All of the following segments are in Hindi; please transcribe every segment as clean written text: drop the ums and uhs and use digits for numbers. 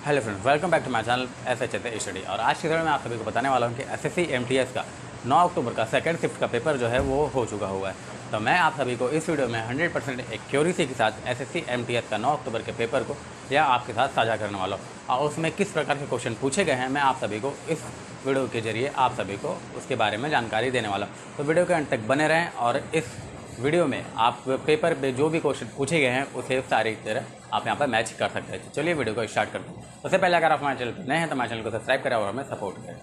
Hello friends, welcome back to my channel SHS study. और आज की वीडियो में आप सभी को बताने वाला हूं कि SSC MTS का 9 अक्टूबर का सेकंड शिफ्ट का पेपर जो है वो हो चुका हुआ है। तो मैं आप सभी को इस वीडियो में 100% एक्यूरेसी के साथ SSC MTS का 9 अक्टूबर के पेपर को या आपके साथ साझा करने वाला हूँ, और उसमें किस प्रकार के क्वेश्चन पूछे गए हैं मैं आप सभी को इस वीडियो के जरिए आप सभी को उसके बारे में जानकारी देने वाला हूँ। तो वीडियो के अंत तक बने रहें और इस वीडियो में आप पेपर पे जो भी क्वेश्चन पूछे गए हैं उसे सारी तरह आप यहाँ पर मैच कर सकते हैं। चलिए वीडियो को स्टार्ट करते हैं। सबसे पहले अगर आप हमारे चैनल पर नए हैं तो हमारे चैनल को सब्सक्राइब करें और हमें सपोर्ट करें।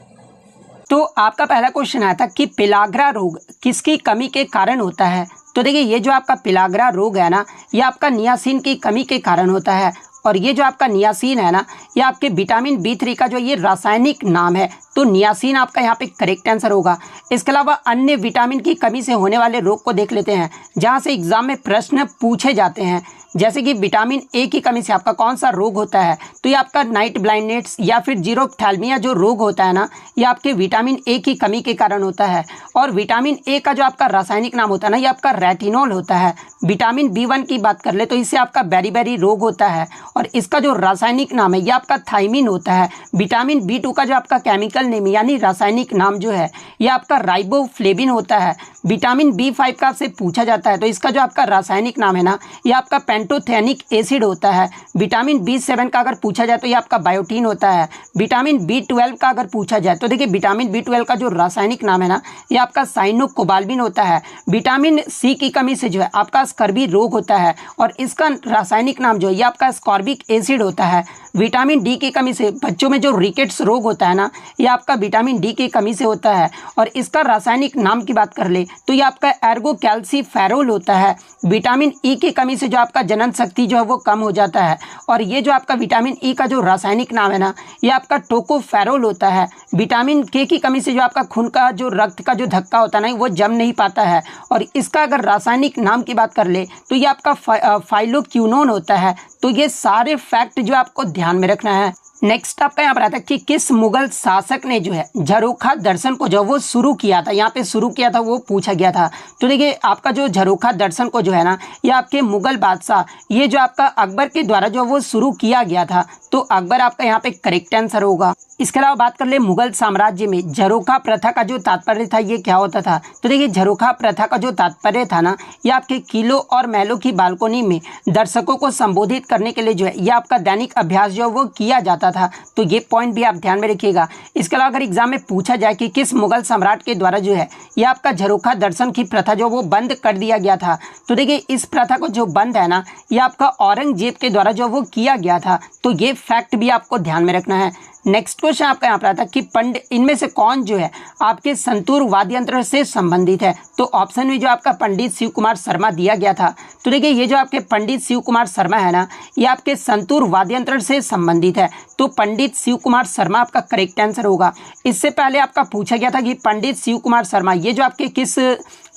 तो आपका पहला क्वेश्चन आया था कि पिलाग्रा रोग किसकी कमी के कारण होता है। तो देखिए, ये जो आपका पिलाग्रा रोग है ना, ये आपका नियासिन की कमी के कारण होता है। और ये जो आपका नियासिन है ना, ये आपके विटामिन B3 का जो ये रासायनिक नाम है। तो नियासिन आपका यहाँ पे करेक्ट आंसर होगा। इसके अलावा अन्य विटामिन की कमी से होने वाले रोग को देख लेते हैं, जहाँ से एग्जाम में प्रश्न पूछे जाते हैं। जैसे कि विटामिन ए की कमी से आपका कौन सा रोग होता है, तो ये आपका नाइट ब्लाइंडनेस या फिर जीरोफ्थैल्मिया जो रोग होता है ना, ये आपके विटामिन ए की कमी के कारण होता है। और विटामिन ए का जो आपका रासायनिक नाम होता है ना, ये आपका रेटिनॉल होता है। विटामिन B1 की बात कर ले तो इससे आपका बेरीबेरी रोग होता है और इसका जो रासायनिक नाम है ये आपका थायमिन होता है। विटामिन B2 का जो आपका केमिकल नेम यानी रासायनिक नाम जो है ये आपका राइबोफ्लेविन होता है। विटामिन B5 का आपसे पूछा जाता है तो इसका जो आपका रासायनिक नाम है ना, ये आपका पेंटोथेनिक एसिड होता है। विटामिन B7 का अगर पूछा जाए तो ये आपका बायोटीन होता है। विटामिन B12 का अगर पूछा जाए तो देखिए, विटामिन B12 का जो रासायनिक नाम है ना, ये आपका साइनोकोबाल्बिन होता है। विटामिन C की कमी से जो है आपका स्कर्वी रोग होता है और इसका रासायनिक नाम जो है ये आपका स्कॉर्बिक एसिड होता है। विटामिन D की कमी से बच्चों में जो रिकेट्स रोग होता है ना, ये आपका विटामिन D की कमी से होता है और इसका रासायनिक नाम की बात कर ले तो ये आपका एर्गोकैल्सीफेरोल होता है। विटामिन E की कमी से जो आपका जनन शक्ति जो है वो कम हो जाता है और ये जो आपका विटामिन E का जो रासायनिक नाम है ना, ये आपका टोकोफेरोल होता है। विटामिन K की कमी से जो आपका खून का जो रक्त का जो धक्का होता है ना, वो जम नहीं पाता है और इसका अगर रासायनिक नाम की बात कर ले तो ये आपका फाइलोक्विनोन होता है। तो ये सारे फैक्ट जो आपको ध्यान में रखना है। नेक्स्ट आपका यहाँ पर आता है कि किस मुगल शासक ने जो है झरोखा दर्शन को जो वो शुरू किया था, यहाँ पे शुरू किया था वो पूछा गया था। तो देखिए, आपका जो झरोखा दर्शन को जो है ना, ये आपके मुगल बादशाह ये जो आपका अकबर के द्वारा जो वो शुरू किया गया था। तो अकबर आपका यहाँ पे करेक्ट आंसर होगा। इसके अलावा बात कर ले मुगल साम्राज्य में झरोखा प्रथा का जो तात्पर्य था ये क्या होता था। तो देखिए, झरोखा प्रथा का जो तात्पर्य था ना, ये आपके किलों और महलों की बालकोनी में दर्शकों को संबोधित करने के लिए जो है ये आपका दैनिक अभ्यास जो वो किया जाता था। तो ये पॉइंट भी आप ध्यान में रखिएगा। इसके अलावा अगर एग्जाम में पूछा जाए कि किस मुगल सम्राट के द्वारा जो है ये आपका झरोखा दर्शन की प्रथा जो वो बंद कर दिया गया था, तो देखिए इस प्रथा को जो बंद है ना, ये आपका औरंगजेब के द्वारा जो वो किया गया था। तो ये फैक्ट भी आपको ध्यान में रखना है। नेक्स्ट क्वेश्चन आपका यहाँ पर आता है कि पंडित इनमें से कौन जो है आपके संतूर वाद्य यंत्र से संबंधित है। तो ऑप्शन में जो आपका पंडित शिव कुमार शर्मा दिया गया था। तो देखिए, ये जो आपके पंडित शिव कुमार शर्मा है ना, ये आपके संतूर वाद्य यंत्र से संबंधित है। तो पंडित शिव कुमार शर्मा आपका करेक्ट आंसर होगा। इससे पहले आपका पूछा गया था कि पंडित शिव कुमार शर्मा ये जो आपके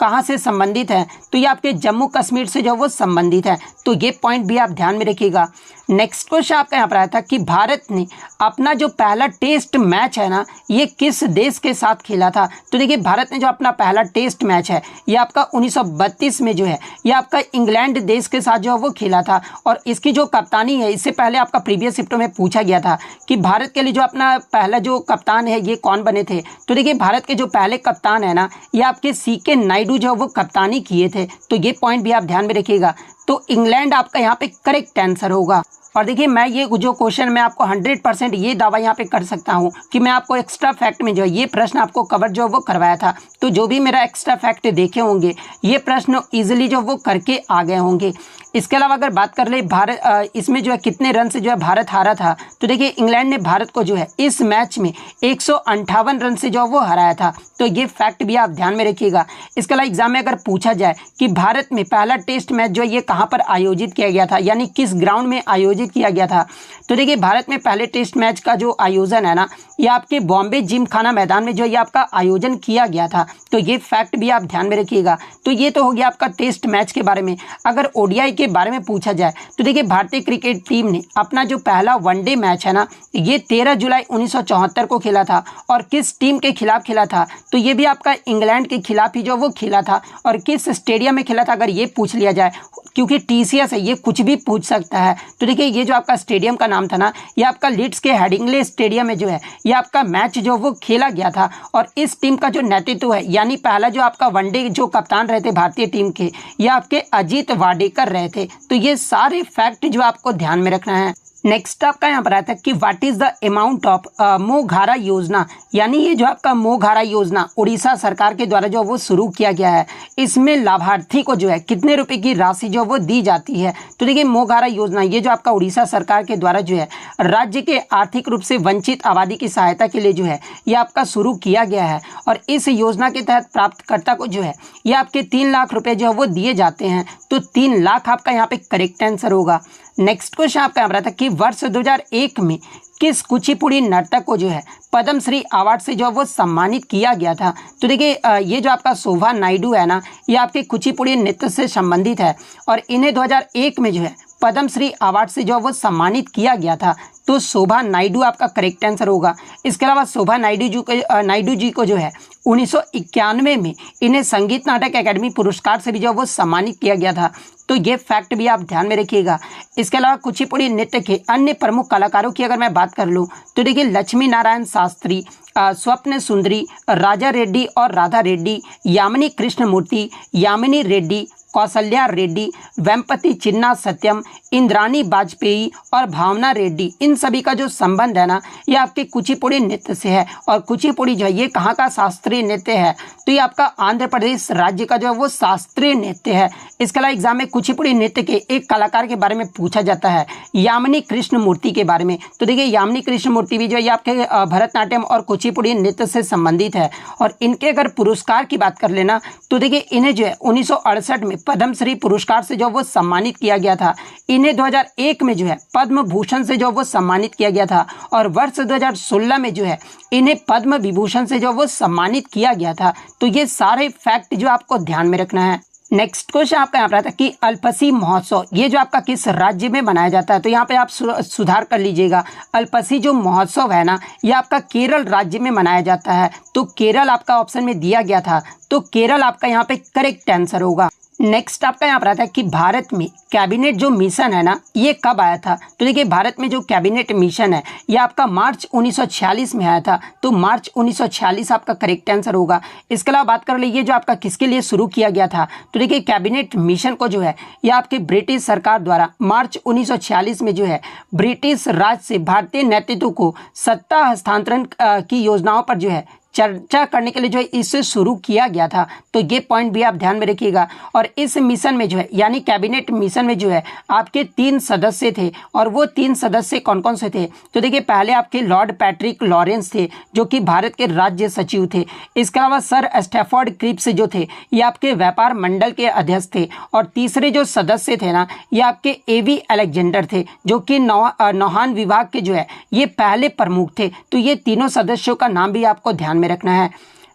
कहाँ से संबंधित है, तो ये आपके जम्मू कश्मीर से जो वो संबंधित है। तो ये पॉइंट भी आप ध्यान में रखिएगा। नेक्स्ट क्वेश्चन आपका यहाँ पर आया था कि भारत ने अपना जो पहला टेस्ट मैच है ना, ये किस देश के साथ खेला था। तो देखिए, भारत ने जो अपना पहला टेस्ट मैच है ये आपका 1932 में जो है ये आपका इंग्लैंड देश के साथ जो है वो खेला था। और इसकी जो कप्तानी है, इससे पहले आपका प्रीवियस शिफ्टों में पूछा गया था कि भारत के लिए जो अपना पहला जो कप्तान है ये कौन बने थे। तो देखिए, भारत के जो पहले कप्तान है ना, ये आपके CK नायडू जो वो कप्तानी किए थे। तो ये पॉइंट भी आप ध्यान में रखिएगा। तो इंग्लैंड आपका यहाँ पे करेक्ट आंसर होगा। और देखिए, मैं ये जो क्वेश्चन मैं आपको 100% ये दावा यहाँ पे कर सकता हूँ कि मैं आपको एक्स्ट्रा फैक्ट में जो है ये प्रश्न आपको कवर जो वो करवाया था। तो जो भी मेरा एक्स्ट्रा फैक्ट देखे होंगे ये प्रश्न इजीली जो वो करके आ गए होंगे। इसके अलावा अगर बात कर ले भारत इसमें जो है कितने रन से जो है भारत हारा था, तो देखिए इंग्लैंड ने भारत को जो है इस मैच में 158 रन से जो वो हराया था। तो ये फैक्ट भी आप ध्यान में रखिएगा। इसके अलावा एग्जाम में अगर पूछा जाए कि भारत में पहला टेस्ट मैच जो ये कहाँ पर आयोजित किया गया था, यानी किस ग्राउंड में आयोजित किया गया था, तो देखिए भारत में पहले टेस्ट मैच का जो आयोजन है ना, ये आपके बॉम्बे जिमखाना मैदान में जो ये आपका आयोजन किया गया था। तो ये फैक्ट भी आप ध्यान में रखिएगा। तो ये तो हो गया आपका टेस्ट मैच के बारे में। अगर ODI के बारे में पूछा जाए तो देखिए, भारतीय क्रिकेट टीम ने अपना जो पहला वनडे मैच है ना, ये 13 जुलाई 1974 को खेला था। और किस टीम के खिलाफ खेला था, तो ये भी आपका इंग्लैंड के खिलाफ ही जो वो खेला था। और किस स्टेडियम में खेला था अगर ये पूछ लिया जाए, क्योंकि TCS है ये कुछ भी पूछ सकता है। तो देखिए, ये जो आपका स्टेडियम का नाम था ना, ये आपका लीड्स के हेडिंग्ले स्टेडियम में जो है ये आपका मैच जो वो खेला गया था। और इस टीम का जो नेतृत्व है, यानी पहला जो आपका वनडे जो कप्तान रहे थे भारतीय टीम के, ये आपके अजीत वाडेकर रहे थे। तो ये सारे फैक्ट जो आपको ध्यान में रखना है। नेक्स्ट आपका यहाँ पर आता है कि what is the amount of मोघारा योजना, यानी ये जो आपका मोघारा योजना उड़ीसा सरकार के द्वारा जो वो शुरू किया गया है, इसमें लाभार्थी को जो है कितने रुपए की राशि जो वो दी जाती है। तो देखिए मोघारा योजना ये जो आपका उड़ीसा सरकार के द्वारा जो है राज्य के आर्थिक रूप से वंचित आबादी की सहायता के लिए जो है ये आपका शुरू किया गया है। और इस योजना के तहत प्राप्तकर्ता को जो है ये आपके 3 लाख रुपए जो है वो दिए जाते हैं। तो 3 लाख आपका यहाँ पे करेक्ट आंसर होगा। नेक्स्ट क्वेश्चन आपका यहाँ पर आता है कि वर्ष 2001 में किस कुचिपुड़ी नर्तक को जो है पद्मश्री अवार्ड से जो वो सम्मानित किया गया था। तो देखिए ये जो आपका शोभा नायडू है ना, ये आपके कुचिपुड़ी नृत्य से संबंधित है और इन्हें 2001 में जो है पद्मश्री अवार्ड से जो वो सम्मानित किया गया था। तो शोभा नायडू आपका करेक्ट आंसर होगा। इसके अलावा शोभा नायडू जी को जो है 1991 में इन्हें संगीत नाटक अकादमी पुरस्कार से भी जो वो सम्मानित किया गया था। तो ये फैक्ट भी आप ध्यान में रखिएगा। इसके अलावा कुचिपुड़ी नृत्य के अन्य प्रमुख कलाकारों की अगर मैं बात कर लूँ तो देखिए लक्ष्मी नारायण शास्त्री, स्वप्न सुंदरी, राजा रेड्डी और राधा रेड्डी, यामिनी कृष्णमूर्ति, यामिनी रेड्डी, कौशल्या रेड्डी, वेम्पति चिन्ना सत्यम, इंद्रानी वाजपेयी और भावना रेड्डी, इन सभी का जो संबंध है ना ये आपके कुचिपुड़ी नृत्य से है। और कुचिपुड़ी जो है ये कहाँ का शास्त्रीय नृत्य है, तो ये आपका आंध्र प्रदेश राज्य का जो है वो शास्त्रीय नृत्य है। इसके अलावा एग्जाम में कुचिपुड़ी नृत्य के एक कलाकार के बारे में पूछा जाता है, यामिनी कृष्णमूर्ति के बारे में। तो देखिए यामिनी कृष्णमूर्ति भी जो है ये आपके भरतनाट्यम और कुचिपुड़ी नृत्य से संबंधित है। और इनके अगर पुरस्कार की बात कर लेना तो देखिए इन्हें जो है 1968 में पद्मश्री पुरस्कार से जो वो सम्मानित किया गया था। इन्हें 2001 में जो है पद्म भूषण से जो वो सम्मानित किया गया था और वर्ष 2016 में जो है इन्हें पद्म विभूषण से जो वो सम्मानित किया गया था। तो ये सारे फैक्ट जो आपको ध्यान में रखना है। नेक्स्ट क्वेश्चन आपका यहाँ पर आता है कि अल्पसी महोत्सव ये जो आपका किस राज्य में मनाया जाता है। तो यहाँ पे आप सुधार कर लीजिएगा। अल्पसी जो महोत्सव है ना ये आपका केरल राज्य में मनाया जाता है। तो केरल आपका ऑप्शन में दिया गया था, तो केरल आपका यहाँ पे करेक्ट आंसर होगा। नेक्स्ट आपका यहाँ पर आता है कि भारत में कैबिनेट जो मिशन है ना ये कब आया था। तो देखिए भारत में जो कैबिनेट मिशन है ये आपका मार्च 1946 में आया था। तो मार्च 1946 आपका करेक्ट आंसर होगा। इसके अलावा बात कर लीजिए जो आपका किसके लिए शुरू किया गया था। तो देखिए कैबिनेट मिशन को जो है ये आपके ब्रिटिश सरकार द्वारा मार्च 1946 में जो है ब्रिटिश राज से भारतीय नेतृत्व को सत्ता हस्तांतरण की योजनाओं पर जो है चर्चा करने के लिए जो है इसे शुरू किया गया था। तो ये पॉइंट भी आप ध्यान में रखिएगा। और इस मिशन में जो है यानी कैबिनेट मिशन में जो है आपके 3 सदस्य थे और वो 3 सदस्य कौन कौन से थे। तो देखिए पहले आपके लॉर्ड पैट्रिक लॉरेंस थे जो कि भारत के राज्य सचिव थे। इसके अलावा सर स्टैफोर्ड क्रिप्स जो थे ये आपके व्यापार मंडल के अध्यक्ष थे। और तीसरे जो सदस्य थे ना ये आपके एवी अलेक्जेंडर थे जो कि नौहान विभाग के जो है ये पहले प्रमुख थे। तो ये तीनों सदस्यों का नाम भी आपको ध्यान में रखना है।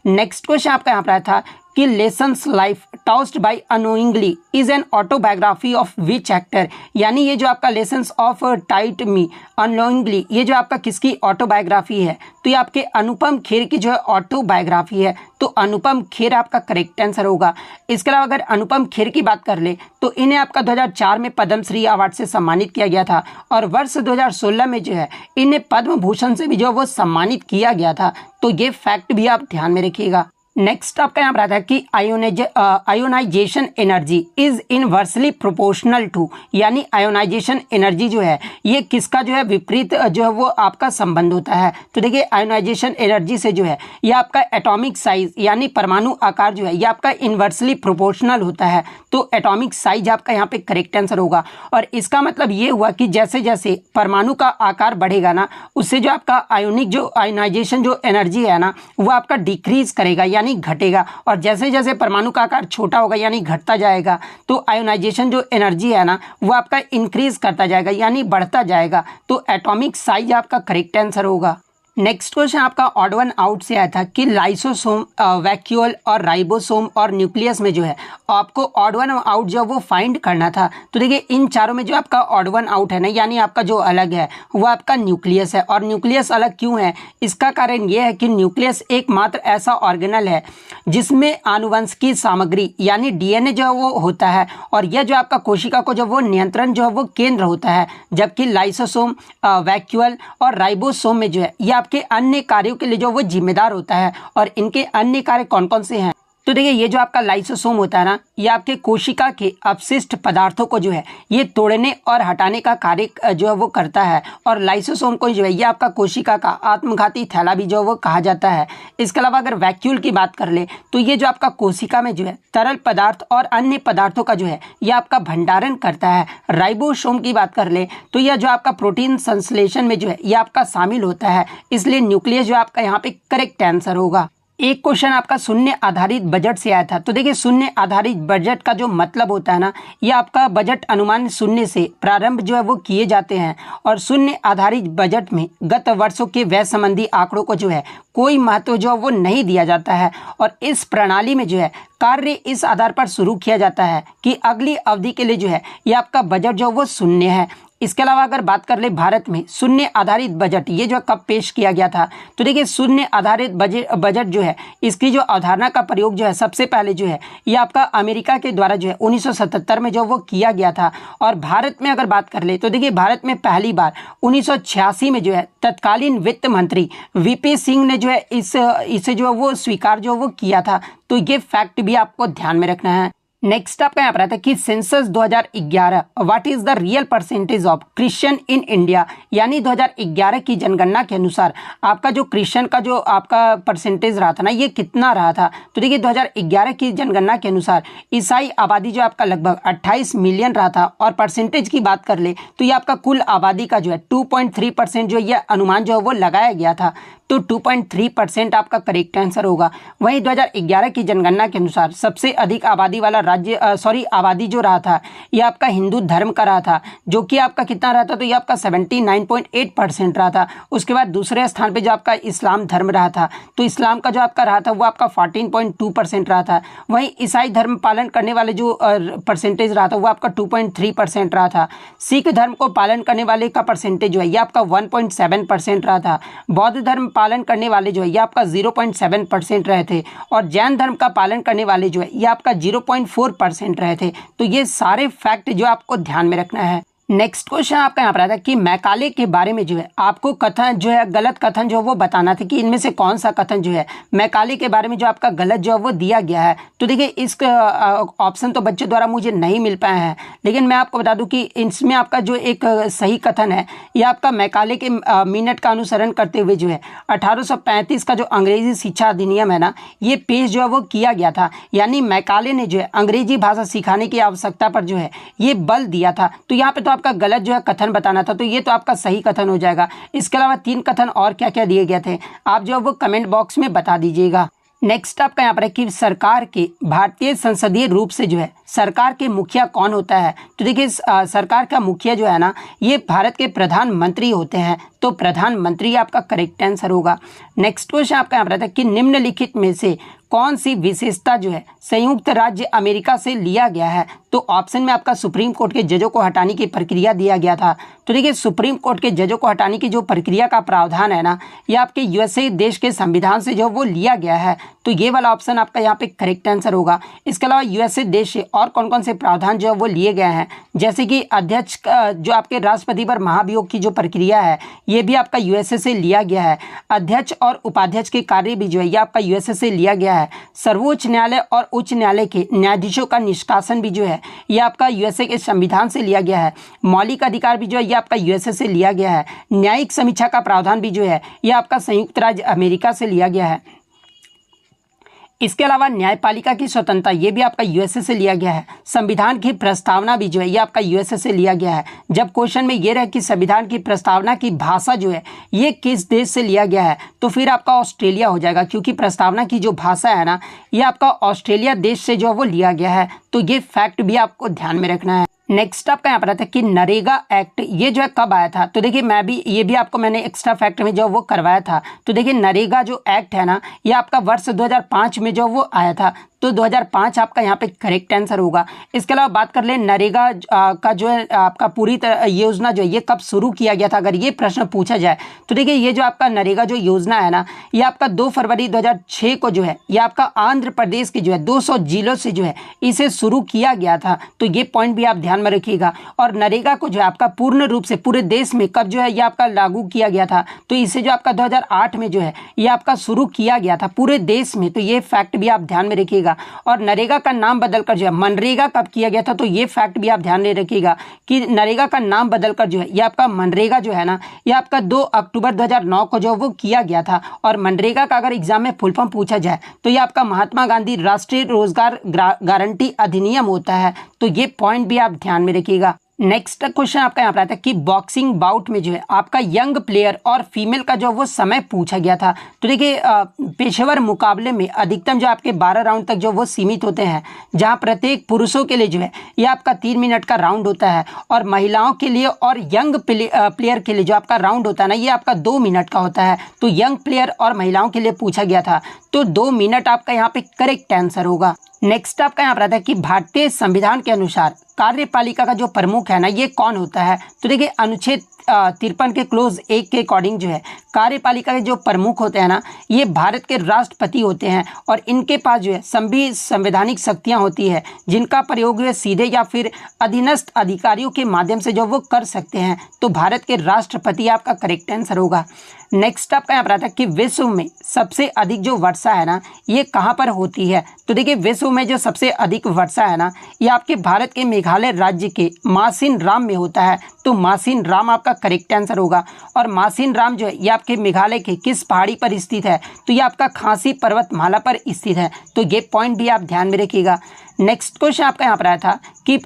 नेक्स्ट क्वेश्चन आपका यहाँ पर आया था कि lessons life tossed by annoyingly is an autobiography of which actor, यानी ये जो आपका lessons of tight me annoyingly ये जो आपका किसकी ऑटोबायोग्राफी है। तो ये आपके अनुपम खेर की जो है ऑटोबायोग्राफी है। तो अनुपम खेर आपका करेक्ट आंसर होगा। इसके अलावा अगर अनुपम खेर की बात कर ले तो इन्हें आपका 2004 में पद्मश्री अवार्ड से सम्मानित किया गया था और वर्ष 2016 में जो है इन्हें पद्म भूषण से भी जो वो सम्मानित किया गया था। तो ये फैक्ट भी आप ध्यान में रखिएगा। नेक्स्ट आपका यहाँ पर आता है कि ionization energy is inversely proportional to, यानी आयोनाइजेशन एनर्जी जो है ये किसका जो है विपरीत जो है वो आपका संबंध होता है। तो देखिए आयोनाइजेशन एनर्जी से जो है ये आपका एटॉमिक साइज यानी परमाणु आकार जो है ये आपका इनवर्सली प्रोपोर्शनल होता है। तो एटॉमिक साइज आपका यहाँ पे करेक्ट आंसर होगा। और इसका मतलब ये हुआ कि जैसे जैसे परमाणु का आकार बढ़ेगा ना उससे जो आपका आयोनाइजेशन जो एनर्जी है ना वो आपका डिक्रीज करेगा यानी घटेगा। और जैसे जैसे परमाणु का आकार छोटा होगा यानी घटता जाएगा तो आयोनाइजेशन जो एनर्जी है ना वो आपका इंक्रीज करता जाएगा यानी बढ़ता जाएगा। तो एटॉमिक साइज आपका करेक्ट आंसर होगा। नेक्स्ट क्वेश्चन आपका ऑड वन आउट से आया था कि लाइसोसोम, वैक्यूल और राइबोसोम और न्यूक्लियस में जो है आपको ऑड वन आउट जो वो फाइंड करना था। तो देखिए इन चारों में जो आपका ऑड वन आउट है ना, यानी आपका जो अलग है वो आपका न्यूक्लियस है। और न्यूक्लियस अलग क्यों है, इसका कारण ये है कि न्यूक्लियस एकमात्र ऐसा ऑर्गेनल है जिसमें आनुवंशिकी सामग्री यानी डीएनए जो है वो होता है, और यह जो आपका कोशिका को जो वो नियंत्रण जो है वो केंद्र होता है। जबकि लाइसोसोम, वैक्यूल और राइबोसोम में जो है ये आपके अन्य कार्यों के लिए जो वो जिम्मेदार होता है। और इनके अन्य कार्य कौन कौन से हैं, तो देखिए ये जो आपका लाइसोसोम होता है ना, ये आपके कोशिका के अपशिष्ट पदार्थों को जो है ये तोड़ने और हटाने का कार्य जो है वो करता है। और लाइसोसोम को जो है ये आपका कोशिका का आत्मघाती थैला भी जो है वो कहा जाता है। इसके अलावा अगर वैक्यूल की बात कर ले तो ये जो आपका कोशिका में जो है तरल पदार्थ और अन्य पदार्थों का जो है ये आपका भंडारण करता है। राइबोसोम की बात कर ले तो यह जो आपका प्रोटीन संश्लेषण में जो है ये आपका शामिल होता है। इसलिए न्यूक्लियस जो आपका यहाँ पे करेक्ट आंसर होगा। एक क्वेश्चन आपका शून्य आधारित बजट से आया था। तो देखिए शून्य आधारित बजट का जो मतलब होता है ना, ये आपका बजट अनुमान शून्य से प्रारंभ जो है वो किए जाते हैं। और शून्य आधारित बजट में गत वर्षों के व्यय संबंधी आंकड़ों को जो है कोई महत्व जो वो नहीं दिया जाता है। और इस प्रणाली में जो है कार्य इस आधार पर शुरू किया जाता है कि अगली अवधि के लिए जो है ये आपका बजट जो वो शून्य है। इसके अलावा अगर बात कर ले भारत में शून्य आधारित बजट ये जो कब पेश किया गया था, तो देखिए शून्य आधारित बजट जो है इसकी जो अवधारणा का प्रयोग जो है सबसे पहले जो है ये आपका अमेरिका के द्वारा जो है 1977 में जो वो किया गया था। और भारत में अगर बात कर ले तो देखिए भारत में पहली बार 1986 में जो है तत्कालीन वित्त मंत्री वीपी सिंह ने जो है इसे जो वो स्वीकार जो वो किया था। तो ये फैक्ट भी आपको ध्यान में रखना है। नेक्स्ट आपका यहाँ पर आता है कि census 2011 what is the real percentage of Christian in India, यानी 2011 की जनगणना के अनुसार आपका जो क्रिश्चियन का जो आपका परसेंटेज रहा था ना ये कितना रहा था। तो देखिए 2011 की जनगणना के अनुसार ईसाई आबादी जो आपका लगभग 28 मिलियन रहा था। और परसेंटेज की बात कर ले तो ये आपका कुल आबादी का जो है 2.3% जो ये अनुमान जो है वो लगाया गया था। तो 2.3% आपका करेक्ट आंसर होगा। वहीं 2011 की जनगणना के अनुसार सबसे अधिक आबादी वाला आबादी जो रहा था ये आपका हिंदू धर्म का रहा था, जो कि आपका कितना रहा था, तो ये आपका 79.8% रहा था। उसके बाद दूसरे स्थान पे जो आपका इस्लाम धर्म रहा था, तो इस्लाम का जो आपका रहा था वो आपका 14.2% रहा था। वहीं ईसाई धर्म पालन करने वाले जो परसेंटेज रहा था वो आपका 2.3% रहा था। सिख धर्म को पालन करने वाले का परसेंटेज जो है ये आपका 1.7% रहा था। बौद्ध धर्म पालन करने वाले जो है ये आपका 0.7% रहे थे। और जैन धर्म का पालन करने वाले जो है ये आपका 0.4% रहे थे। तो ये सारे फैक्ट जो आपको ध्यान में रखना है। नेक्स्ट क्वेश्चन आपका यहाँ पर आता है कि मैकाले के बारे में जो है आपको कथन जो है गलत कथन जो वो बताना था कि इनमें से कौन सा कथन जो है मैकाले के बारे में जो आपका गलत जो है वो दिया गया है। तो देखिए इस ऑप्शन तो बच्चों द्वारा मुझे नहीं मिल पाए हैं, लेकिन मैं आपको बता दूं कि इसमें आपका जो एक सही कथन है ये आपका मैकाले के मिनट का अनुसरण करते हुए जो है 1835 का जो अंग्रेजी शिक्षा अधिनियम है ना ये पेश जो है वो किया गया था। यानी मैकाले ने जो है अंग्रेजी भाषा सिखाने की आवश्यकता पर जो है ये बल दिया था। तो यहाँ पे तो आपका गलत जो है कथन बताना था, तो ये तो आपका सही कथन हो जाएगा। इसके अलावा 3 कथन और क्या क्या दिए गए थे आप जो है वो कमेंट बॉक्स में बता दीजिएगा। नेक्स्ट आपका यहाँ पर है कि सरकार के भारतीय संसदीय रूप से जो है सरकार के मुखिया कौन होता है। तो देखिए सरकार का मुखिया जो है ना ये भारत के प्रधानमंत्री होते हैं। तो प्रधानमंत्री आपका करेक्ट आंसर होगा। नेक्स्ट क्वेश्चन आपका यहाँ पर है कि निम्नलिखित में से कौन सी विशेषता जो है संयुक्त राज्य अमेरिका से लिया गया है। तो ऑप्शन में आपका सुप्रीम कोर्ट के जजों को हटाने की प्रक्रिया दिया गया था। तो देखिए सुप्रीम कोर्ट के जजों को हटाने की जो प्रक्रिया का प्रावधान है ना ये आपके यूएसए देश के संविधान से जो वो लिया गया है। तो ये वाला ऑप्शन आपका यहाँ पे करेक्ट आंसर होगा। इसके अलावा यूएसए देश से और कौन कौन से प्रावधान जो है वो लिए गए हैं, जैसे कि अध्यक्ष जो आपके राष्ट्रपति पर महाभियोग की जो प्रक्रिया है ये भी आपका यूएसए से लिया गया है। अध्यक्ष और उपाध्यक्ष के कार्य भी जो है ये आपका यूएसए से लिया गया है। सर्वोच्च न्यायालय और उच्च न्यायालय के न्यायाधीशों का निष्कासन भी जो है ये आपका यूएसए के संविधान से लिया गया है। मौलिक अधिकार भी जो है ये आपका यूएसए से लिया गया है। न्यायिक समीक्षा का प्रावधान भी जो है ये आपका संयुक्त राज्य अमेरिका से लिया गया है। इसके अलावा न्यायपालिका की स्वतंत्रता ये भी आपका यूएसए से लिया गया है। संविधान की प्रस्तावना भी जो है ये आपका यूएसए से लिया गया है। जब क्वेश्चन में ये रहे कि संविधान की प्रस्तावना की भाषा जो है ये किस देश से लिया गया है, तो फिर आपका ऑस्ट्रेलिया हो जाएगा, क्योंकि प्रस्तावना की जो भाषा है ना ये आपका ऑस्ट्रेलिया देश से जो वो लिया गया है। तो ये फैक्ट भी आपको ध्यान में रखना है। नेक्स्ट आपका यहाँ पर आता है कि नरेगा एक्ट ये जो है कब आया था। तो देखिए ये भी आपको मैंने एक्स्ट्रा फैक्ट में जो वो करवाया था। तो देखिए नरेगा जो एक्ट है ना, ये आपका वर्ष 2005 में जो वो आया था। तो 2005 आपका यहाँ पे करेक्ट आंसर होगा। इसके अलावा बात कर ले नरेगा का जो है आपका पूरी तरह योजना जो है ये कब शुरू किया गया था, अगर ये प्रश्न पूछा जाए तो देखिए ये जो आपका नरेगा जो योजना है ना, ये आपका 2 फरवरी 2006 को जो है ये आपका आंध्र प्रदेश के जो है 200 जिलों से जो है इसे शुरू किया गया था। तो ये पॉइंट भी आप ध्यान में रखिएगा। और नरेगा को जो है आपका पूर्ण रूप से पूरे देश में कब जो है ये आपका लागू किया गया था, तो इसे जो आपका 2008 में जो है ये आपका शुरू किया गया था पूरे देश में। तो ये फैक्ट भी आप ध्यान में रखिएगा। और नरेगा का नाम बदलकर जो है मनरेगा कब किया गया था, तो ये फैक्ट भी आप ध्यान में रखिएगा कि नरेगा का नाम बदलकर जो है ये आपका मनरेगा जो है ना, ये आपका 2 अक्टूबर 2009 को जो वो किया गया था। और मनरेगा का अगर एग्जाम में फुल फॉर्म पूछा जाए तो ये आपका महात्मा गांधी राष्ट्रीय रोजगार गारंटी अधिनियम होता है। तो ये पॉइंट भी आप ध्यान में रखिएगा। नेक्स्ट क्वेश्चन आपका यहाँ पर आता है कि बॉक्सिंग बाउट में जो है आपका यंग प्लेयर और फीमेल का जो वो समय पूछा गया था। तो देखिए पेशेवर मुकाबले में अधिकतम जो आपके 12 राउंड तक जो वो सीमित होते हैं, जहां प्रत्येक पुरुषों के लिए जो है ये आपका 3 मिनट का राउंड होता है, और महिलाओं के लिए और यंग प्लेयर के लिए जो आपका राउंड होता है ना, ये आपका 2 मिनट का होता है। तो यंग प्लेयर और महिलाओं के लिए पूछा गया था, तो 2 मिनट आपका यहाँ पे करेक्ट आंसर होगा। नेक्स्ट आपका यहाँ पर आता है कि भारतीय संविधान के अनुसार कार्यपालिका का जो प्रमुख है ना, ये कौन होता है। तो देखिए अनुच्छेद 53 के क्लोज 1 के अकॉर्डिंग जो है कार्यपालिका के जो प्रमुख होते हैं ना, ये भारत के राष्ट्रपति होते हैं। और इनके पास जो है सभी संवैधानिक शक्तियां होती है, जिनका प्रयोग वे सीधे या फिर अधीनस्थ अधिकारियों के माध्यम से जो वो कर सकते हैं। तो भारत के राष्ट्रपति आपका करेक्ट आंसर होगा। नेक्स्ट आपका यहाँ पर आता है कि विश्व में सबसे अधिक जो वर्षा है ना, ये कहाँ पर होती है। तो देखिए विश्व में जो सबसे अधिक वर्षा है ना, ये आपके भारत के मेघालय राज्य के मासिन राम में होता है। तो मासिन राम आपका करेक्ट आंसर होगा। और मासिन राम जो है ये आपके मेघालय के किस पहाड़ी पर स्थित है, तो ये आपका खासी पर्वतमाला पर स्थित है। तो ये पॉइंट भी आप ध्यान में रखिएगा। नेक्स्ट क्वेश्चन आपका यहाँ पर आया था कि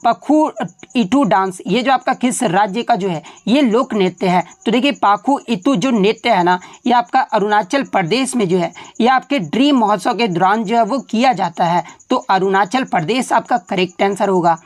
पाखू इटू डांस ये जो आपका किस राज्य का जो है ये लोक नृत्य है। तो देखिए पाखू इटू जो नृत्य है ना, ये आपका अरुणाचल प्रदेश में जो है ये आपके ड्रीम महोत्सव के दौरान जो है वो किया जाता है। तो अरुणाचल प्रदेश आपका करेक्ट आंसर होगा।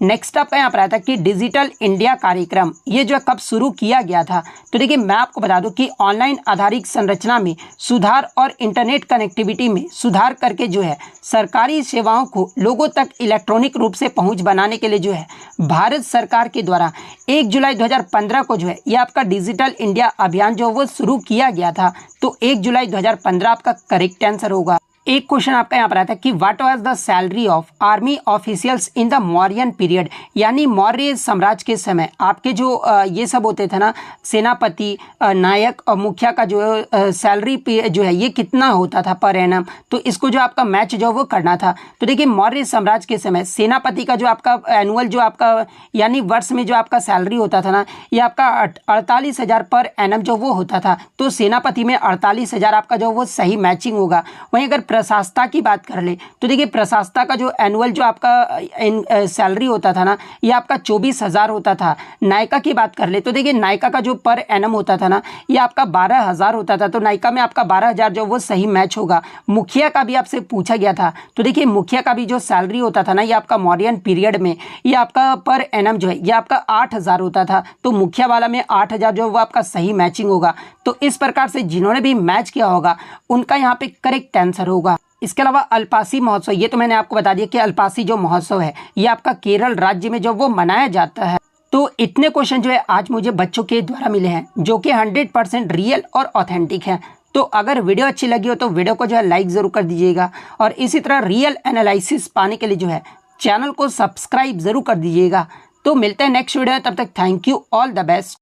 नेक्स्ट आपका यहाँ पर आता है कि डिजिटल इंडिया कार्यक्रम ये जो है कब शुरू किया गया था। तो देखिए मैं आपको बता दूं कि ऑनलाइन आधारित संरचना में सुधार और इंटरनेट कनेक्टिविटी में सुधार करके जो है सरकारी सेवाओं को लोगों तक इलेक्ट्रॉनिक रूप से पहुंच बनाने के लिए जो है भारत सरकार के द्वारा 1 जुलाई 2015 को जो है ये आपका डिजिटल इंडिया अभियान जो वो शुरू किया गया था। तो 1 जुलाई 2015 आपका करेक्ट आंसर होगा। एक क्वेश्चन आपका यहाँ पर आता है कि what was the salary of army officials in the Mauryan period, यानी मौर्य साम्राज्य के समय आपके जो ये सब होते थे ना, सेनापति, नायक और मुखिया का जो सैलरी जो है ये कितना होता था पर एनम। तो इसको जो आपका मैच जो वो करना था। तो देखिए मौर्य साम्राज्य के समय सेनापति का जो आपका एनुअल जो आपका यानी वर्ष में जो आपका सैलरी होता था ना, ये आपका 48,000 पर एनम जो वो होता था। तो सेनापति में 48,000 आपका जो वो सही मैचिंग होगा। वहीं अगर प्रशासता की बात कर ले तो देखिए प्रशासता का जो एनुअल जो आपका सैलरी होता था ना, ये आपका 24,000 होता था। नायका की बात कर ले तो देखिए नायका का जो पर एनम होता था ना, ये आपका 12,000 होता था। तो नायका में आपका 12,000 जो वो सही मैच होगा। मुखिया का भी आपसे पूछा गया था। तो देखिए मुखिया का भी जो सैलरी होता था ना, ये आपका मौर्यन पीरियड में ये आपका पर एनम जो है ये आपका 8,000 होता था। तो मुखिया वाला में 8,000 जो वो आपका सही मैचिंग होगा। तो इस प्रकार से जिन्होंने भी मैच किया होगा उनका यहाँ पे करेक्ट आंसर होगा। इसके अलावा अल्पासी महोत्सव, ये तो मैंने आपको बता दिया कि अल्पासी जो महोत्सव है ये आपका केरल राज्य में जो वो मनाया जाता है। तो इतने क्वेश्चन जो है आज मुझे बच्चों के द्वारा मिले हैं जो कि 100% रियल और ऑथेंटिक हैं। तो अगर वीडियो अच्छी लगी हो तो वीडियो को जो है लाइक ज़रूर कर दीजिएगा, और इसी तरह रियल एनालिसिस पाने के लिए जो है चैनल को सब्सक्राइब ज़रूर कर दीजिएगा। तो मिलते हैं नेक्स्ट वीडियो में, तब तक thank you, all the best.